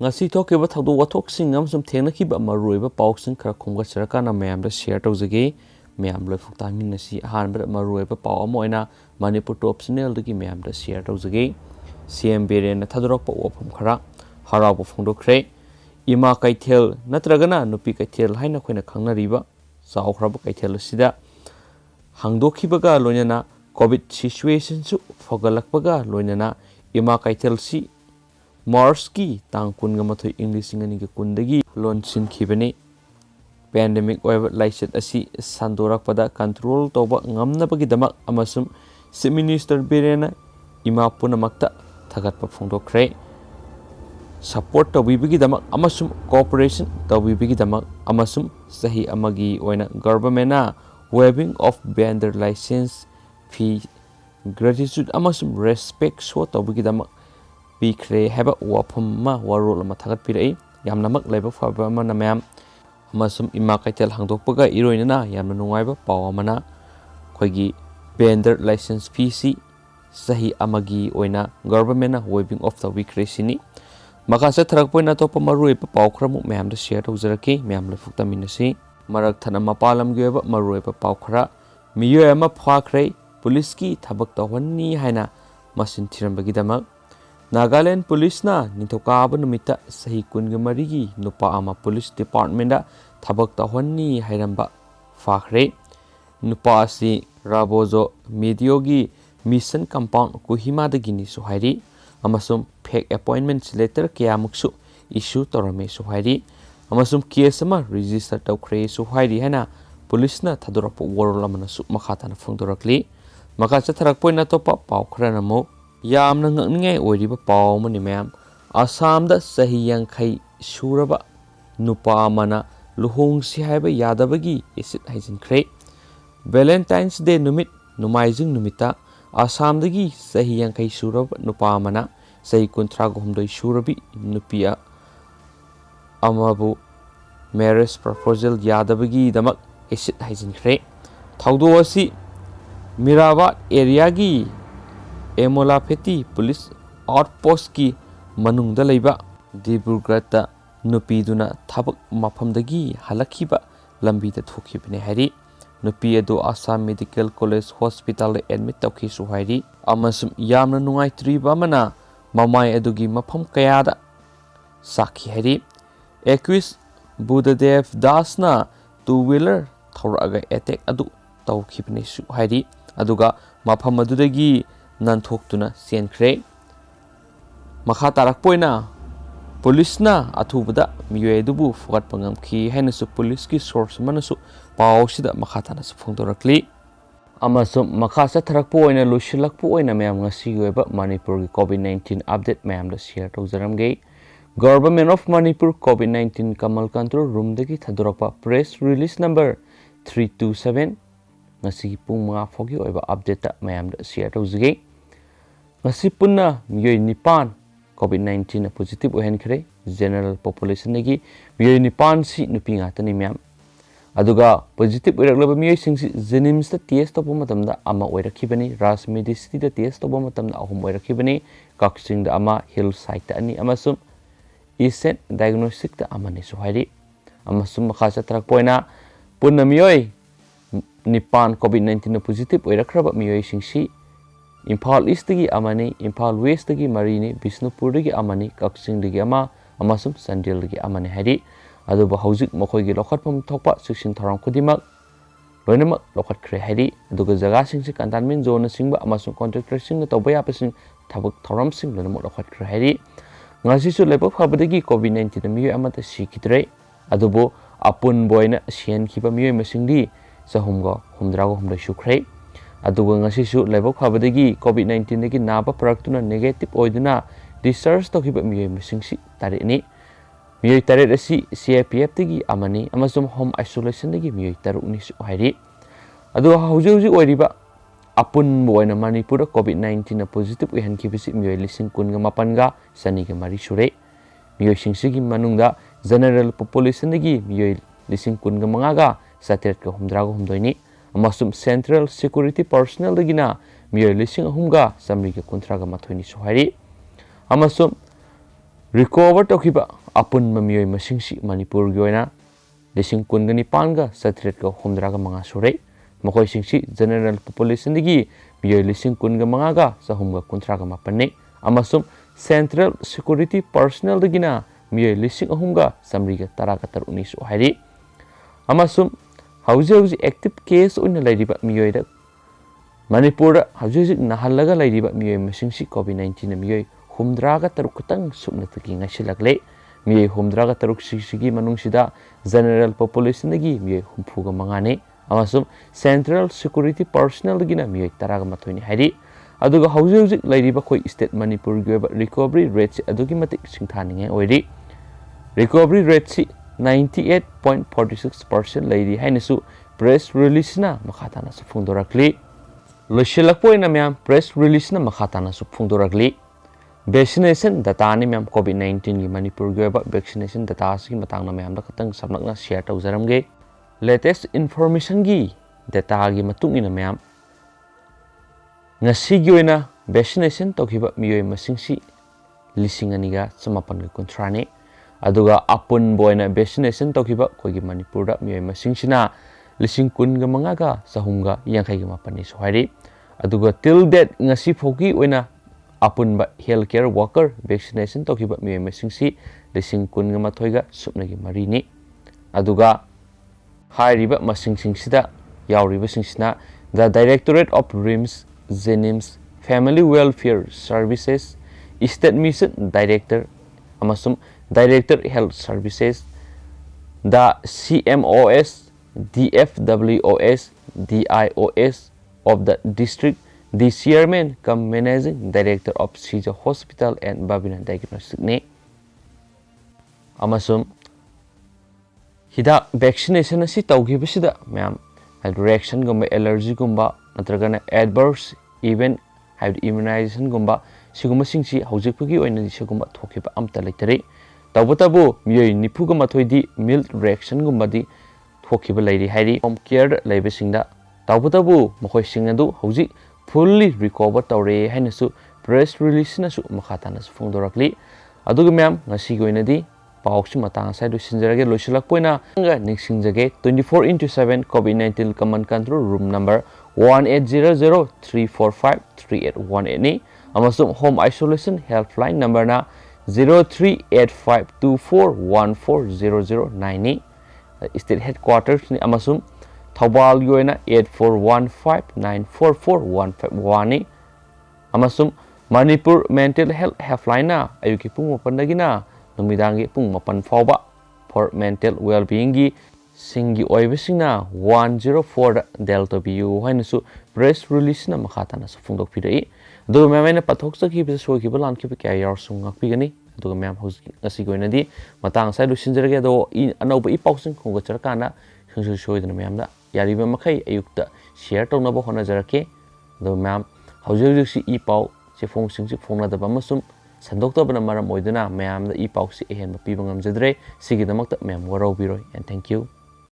ngasi thokeba thadu wathok sing amsum thengna khiba maruiba pausing khara khumga sarakana mayam da share tawjage mayam loi phukta min nasi han ba maruiba paw amoina manipur top channel dagi mayam da share tawjage cm beren na thadrok pa wafum khara haraw bu phungdokre ima kaithel natragana nupi kaithel haina khoina khangna riba chawkhraba kaithel sida hangdokhibaga loinana covid situation su fogalakpaga loinana ima kaithel si Mars ki tang kun ga mathoi English ngani ga kundagi launching khibani pandemic oiba laiset asi sandorak pada control toba ngamna bagi damak amasum se minister berena ima punamakta thagatpa phongdokre support tawibigi damak amasum cooperation tawibigi damak amasum sahi amagi oina government waiving of vendor license fee gratitude amasum respect so tawibigi damak bikre haba wafum ma warol ma thagat pirai yamna mak laiba faba ma namam amasum ima kaitel hangdokpaga iroinana yamna nungaiba paw amana khoigi vendor license fee si sahi amagi oina government waiving of the bikre sini makasa tharak poina to pamarui pa pawkhramu mayam da share tawjaraki mayam le phukta minasi marak thana mapalam geba marui pa pawkhra miyo ama phakhrei police ki thabak tawhanni haina masin thirambagi damak Nagaland Police na nitokaba numita sahi kunga marigi nupa ama police department da thabak tawhanni hairamba fakhre nupa si rabozo mediogi mission compound kuhima da gini suhairi amasum fake appointment letter kya muksu issue torame suhairi amasum case ama register tawkhre suhairi hana police na thadorap warol amana su makhata na phungdorakli maka chatharak poina topa pawkhra namo yamna ngakningai oiriba paw mani mayam Assam da sahi yankhai suraba nupa mana luhongsi haiba yadabagi esit haijinkre Valentine's Day numit numaijing numita Assam dagi sahi yankhai suraba nupa mana sahi kuntra gomdoi surabi nupia amabu marriage proposal yadabagi damak esit haijinkre thawdo asi Mirabat area gi Emola Peti Police Outpost ki manungda leiba Dibrugrata nupi duna thabak mafamdagi halakhiba lambi da thokibne hari nupi adu Assam Medical College Hospital admit tawkhi su hari amasum yamna nungai triba mana mamai adugi mafam kayada sakhi hari Equis Budadev Dasna two-wheeler thoraga attack adu tawkhibne su hari aduga mafam adudagi nanthok senkre makha tarak poina police na athubada miyoy dubu fugat pangam khi hainasu police ki source manasu pawsida makha tana su phongdorakli amasum makha sa tharak poina lushilak poina mayam ngasi yoba Manipur ki COVID-19 update mayam da share tawjaramge Government of Manipur COVID-19 Kamal Control Room dagi thadorapa press release number 327 ngasi pung mga fogi oiba update ta mayam da share tawjige ngasi punna miyoy nipan COVID-19 positive ohen khre general population nagi miyoy nipan si nupi nga tani mayam aduga positive oiraklaba miyoy singsi jenims ta test topa matamda ama oirakhibani ras medicity da test topa matamda ahum oirakhibani kaksing da ama hillside ta ani amasum isen diagnostic ta amani suhairi amasum makhasa trak poina punna miyoy Nipan COVID-19 positive oirakraba miyoy singsi Imphal East dagi amani Imphal West dagi marini Bisnupur dagi amani Kaksing dagi ama amasum Sandil dagi amani hari aduba hauzik mokhoi gi lokhatpam thokpa section tharang khudimak loinamak lokhat khre hari aduga jaga singsi containment zone singba amasum contact tracing toba yapasing thabak thoram sing loinamak lokhat khre hari ngasi su lepa phabadagi COVID-19 miyoy amata sikhitre adubo apun boina sian khiba miyoy masingdi sahumga humdrago humda sukhrei aduga ngasi su lepa phabadagi COVID-19 dagi naba praktuna negative oiduna discharge tokhiba miyoy masingsi tareni miyoy taret asi CIPF dagi amani amasum home isolation dagi miyoy tarukni su hairi aduga hauji oiriba apun boina Manipur COVID-19 positive oihan khibisi miyoy lising kunga mapanga saniga mari sure miyoy singsigi manungda general population dagi miyoy lising kunga mangaga satet ka humdrago humdoini amasum central security personnel dagina miyoy lising humga samriga kuntraga mathoini suhari amasum recover tokhiba apun mamioi masingsi manipur gi oina lising kungani panga satret ka humdra ga manga sure makoi singsi general population digi mioi lising kunga manga ga sahum ga kuntra ga mapanne amasum central security personnel dagina mioi lising ahum ga samri ga tara ga taruni su hairi amasum hauji active case oina lairiba mioi da manipur hauji nahalaga lairiba mioi masingsi covid-19 na mioi humdra ga taruk tang subna tagi ngasilagle mioi humdra ga taruk sigi manung sida general population dagi mioi humfu ga mangane amasum central security personnel dagina mioi tara ga mathoini hairi aduga hauji lairiba khoi state manipur gi recovery rate adugi matik singthaninge oiri recovery rate 98.46% lairi hainasu press release na makhatana su phungdorakli loshilakpoina myam press release na makhatana su phungdorakli vaccination data ni myam covid-19 gi manipur gi vaccination data si matang na myam da khatang samnakna share tawjaramge latest information gi data gi matung ina myam ngasi gi oina vaccination tokhiba mioi masingsi lisinganiga samapan gi kuntrani aduga apun boina vaccination tokhiba kogi manipur da mioi masingsina lising kun ga manga ga sahunga yankhai ga mapani sohari aduga till date ngasi phogi oina apun ba healthcare worker vaccination tokhiba mioi masingsi lising kun ga mathoi ga supna gi marini aduga hairiba masingsida yauriba singsina the directorate of rims Jenims Family Welfare Services State Mission Director amasum Director Health Services the CMOS DFWOS DIOS of the district the chairman cum managing director of Sija Hospital and Babina Diagnostic ne amasum hida vaccination asi tawgibasida ma'am reaction gumba allergy gumba natragana adverse event have immunization gumba siguma singsi hojikpagi oina siguma thokiba amta leitare tawbatabu mioi nipuga mathoidi mild reaction gumba di thokiba lairi hairi home care laiba singda tawbatabu makoi singadu hoji fully recover tawre hainasu press release na su makhatana su phongdorakli aduga myam ngasi goina di pauksi matang sai do sinjarage loisilak poina nga ningsingjage 24/7 covid-19 command control room number 1800345381 ni amasum home isolation helpline number na 038524140009 ni state headquarters ni amasum thawbal yoina 8415944151 ni amasum manipur mental health helpline na ayuki pung mapandagina numidangi pung mapan fawba for mental well-being gi singi oibasingna 104 delta bu hainasu press release na makhatana su phungdok pidai do memena pathok saki bi so ki balan ki kya yar sung ngakpi gani do mem hos ngasi goina di matang sai lu sinjarage do anoba I pausing khunga charkana khungsu soidna mem da yari ba makai ayukta share tawna ba hona jarake do mem hauji si I pau se phong sing si phongna da ba masum sandokta bana maram oiduna mayam da I pau si ehen ma pibangam jadre sigi damakta mem warau biroi and thank you.